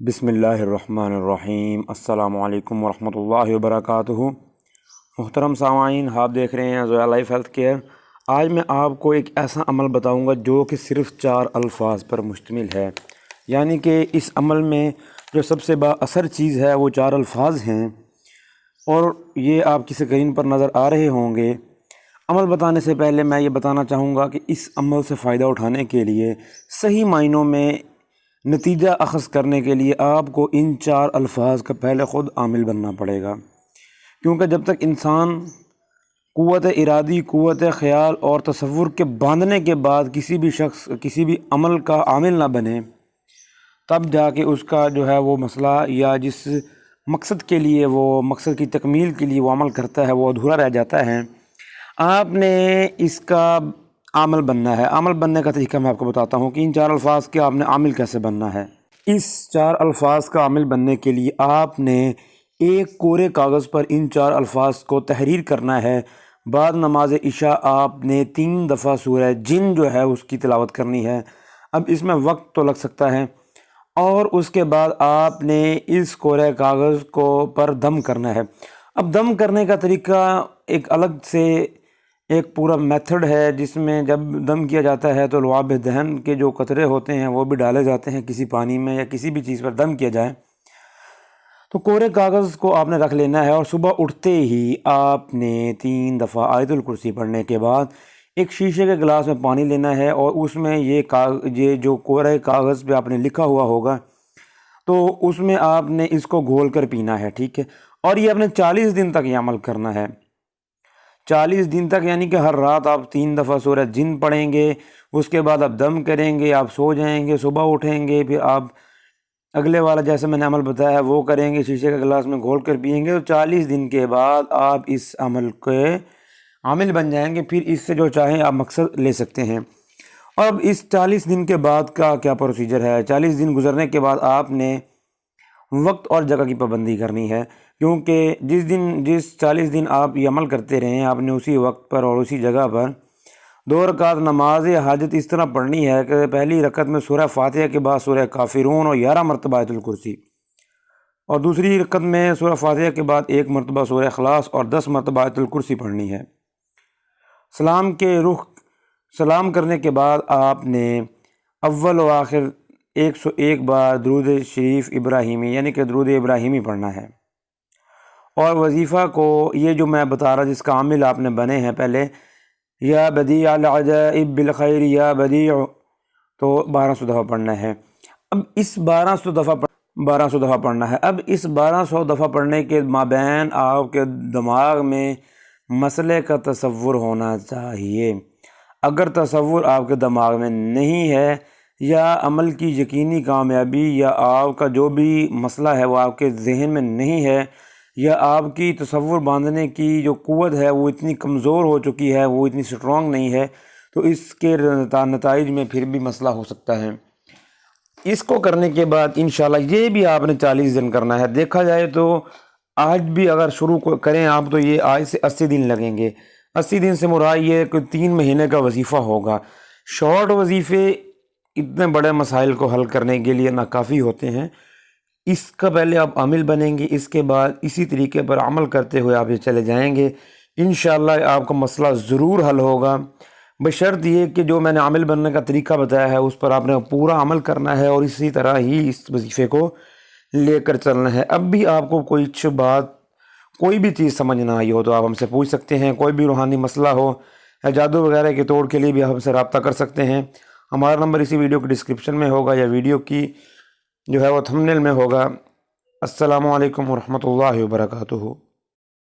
بسم اللہ الرحمن الرحیم۔ السلام علیکم ورحمۃ اللہ وبرکاتہ۔ محترم سامعین، آپ دیکھ رہے ہیں زویا لائف ہیلتھ کیئر۔ آج میں آپ کو ایک ایسا عمل بتاؤں گا جو کہ صرف 4 الفاظ پر مشتمل ہے، یعنی کہ اس عمل میں جو سب سے با اثر چیز ہے وہ 4 الفاظ ہیں، اور یہ آپ کی اسکرین پر نظر آ رہے ہوں گے۔ عمل بتانے سے پہلے میں یہ بتانا چاہوں گا کہ اس عمل سے فائدہ اٹھانے کے لیے صحیح معنوں میں نتیجہ اخذ کرنے کے لیے آپ کو ان 4 الفاظ کا پہلے خود عامل بننا پڑے گا، کیونکہ جب تک انسان قوت ارادی، قوت خیال اور تصور کے باندھنے کے بعد کسی بھی شخص کسی بھی عمل کا عامل نہ بنے، تب جا کے اس کا جو ہے وہ مسئلہ یا جس مقصد کے لیے وہ مقصد کی تکمیل کے لیے وہ عمل کرتا ہے وہ ادھورا رہ جاتا ہے۔ آپ نے اس کا عامل بننا ہے۔ عامل بننے کا طریقہ میں آپ کو بتاتا ہوں کہ ان 4 الفاظ کے آپ نے عامل کیسے بننا ہے۔ اس 4 الفاظ کا عامل بننے کے لیے آپ نے ایک کورے کاغذ پر ان 4 الفاظ کو تحریر کرنا ہے۔ بعد نماز عشاء آپ نے 3 دفعہ سورہ جن جو ہے اس کی تلاوت کرنی ہے۔ اب اس میں وقت تو لگ سکتا ہے، اور اس کے بعد آپ نے اس کورے کاغذ کو پر دم کرنا ہے۔ اب دم کرنے کا طریقہ ایک الگ سے ایک پورا میتھڈ ہے، جس میں جب دم کیا جاتا ہے تو لعاب دہن کے جو قطرے ہوتے ہیں وہ بھی ڈالے جاتے ہیں کسی پانی میں یا کسی بھی چیز پر دم کیا جائے۔ تو کورے کاغذ کو آپ نے رکھ لینا ہے، اور صبح اٹھتے ہی آپ نے 3 دفعہ آیت الکرسی پڑھنے کے بعد ایک شیشے کے گلاس میں پانی لینا ہے، اور اس میں یہ جو کورے کاغذ پہ آپ نے لکھا ہوا ہوگا تو اس میں آپ نے اس کو گھول کر پینا ہے، ٹھیک ہے؟ اور یہ آپ نے 40 دن تک یہ عمل کرنا ہے۔ 40 دن تک، یعنی کہ ہر رات آپ 3 دفعہ سورہ جن پڑھیں گے، اس کے بعد آپ دم کریں گے، آپ سو جائیں گے، صبح اٹھیں گے، پھر آپ اگلے والا جیسے میں نے عمل بتایا ہے وہ کریں گے، شیشے کا گلاس میں گھول کر پئیں گے، تو 40 دن کے بعد آپ اس عمل کے عامل بن جائیں گے۔ پھر اس سے جو چاہیں آپ مقصد لے سکتے ہیں۔ اور اب اس 40 دن کے بعد کا کیا پروسیجر ہے؟ 40 دن گزرنے کے بعد آپ نے وقت اور جگہ کی پابندی کرنی ہے، کیونکہ جس 40 دن آپ یہ عمل کرتے رہے ہیں، آپ نے اسی وقت پر اور اسی جگہ پر 2 رکعت نماز حاجت اس طرح پڑھنی ہے کہ پہلی رکعت میں سورہ فاتحہ کے بعد سورہ کافرون اور 11 مرتبہ آیت الکرسی، اور دوسری رکعت میں سورہ فاتحہ کے بعد 1 مرتبہ سورہ اخلاص اور 10 مرتبہ آیت الکرسی پڑھنی ہے۔ سلام کرنے کے بعد آپ نے اول و آخر 101 بار درود شریف ابراہیمی، یعنی کہ درود ابراہیمی پڑھنا ہے۔ اور وظیفہ کو یہ جو میں بتا رہا جس کا عامل آپ نے بنے ہیں پہلے، یا بدیع العجائب بالخیر یا بدیع، تو 1200 دفعہ پڑھنا ہے۔ اب اس 1200 دفعہ پڑھنا ہے۔ اب اس 1200 دفعہ پڑھنے کے مابین آپ کے دماغ میں مسئلے کا تصور ہونا چاہیے۔ اگر تصور آپ کے دماغ میں نہیں ہے، یا عمل کی یقینی کامیابی یا آپ کا جو بھی مسئلہ ہے وہ آپ کے ذہن میں نہیں ہے، یا آپ کی تصور باندھنے کی جو قوت ہے وہ اتنی کمزور ہو چکی ہے، وہ اتنی سٹرونگ نہیں ہے، تو اس کے نتائج میں پھر بھی مسئلہ ہو سکتا ہے۔ اس کو کرنے کے بعد انشاءاللہ یہ بھی آپ نے 40 دن کرنا ہے۔ دیکھا جائے تو آج بھی اگر شروع کریں آپ تو یہ آج سے 80 دن لگیں گے۔ 80 دن سے مراد یہ کہ 3 مہینے کا وظیفہ ہوگا۔ شارٹ وظیفے اتنے بڑے مسائل کو حل کرنے کے لیے ناکافی ہوتے ہیں۔ اس کا پہلے آپ عامل بنیں گے، اس کے بعد اسی طریقے پر عمل کرتے ہوئے آپ یہ چلے جائیں گے، انشاءاللہ آپ کا مسئلہ ضرور حل ہوگا، بشرط یہ کہ جو میں نے عامل بننے کا طریقہ بتایا ہے اس پر آپ نے پورا عمل کرنا ہے، اور اسی طرح ہی اس وظیفے کو لے کر چلنا ہے۔ اب بھی آپ کو کوئی بھی چیز سمجھ نہ آئی ہو تو آپ ہم سے پوچھ سکتے ہیں، کوئی بھی روحانی مسئلہ ہو یا جادو وغیرہ کے توڑ کے لیے بھی آپ ہم سے رابطہ کر سکتے ہیں۔ ہمارا نمبر اسی ویڈیو کی ڈسکرپشن میں ہوگا، یا ویڈیو کی جو ہے وہ تھمبنیل میں ہوگا۔ السلام علیکم ورحمۃ اللہ وبرکاتہ۔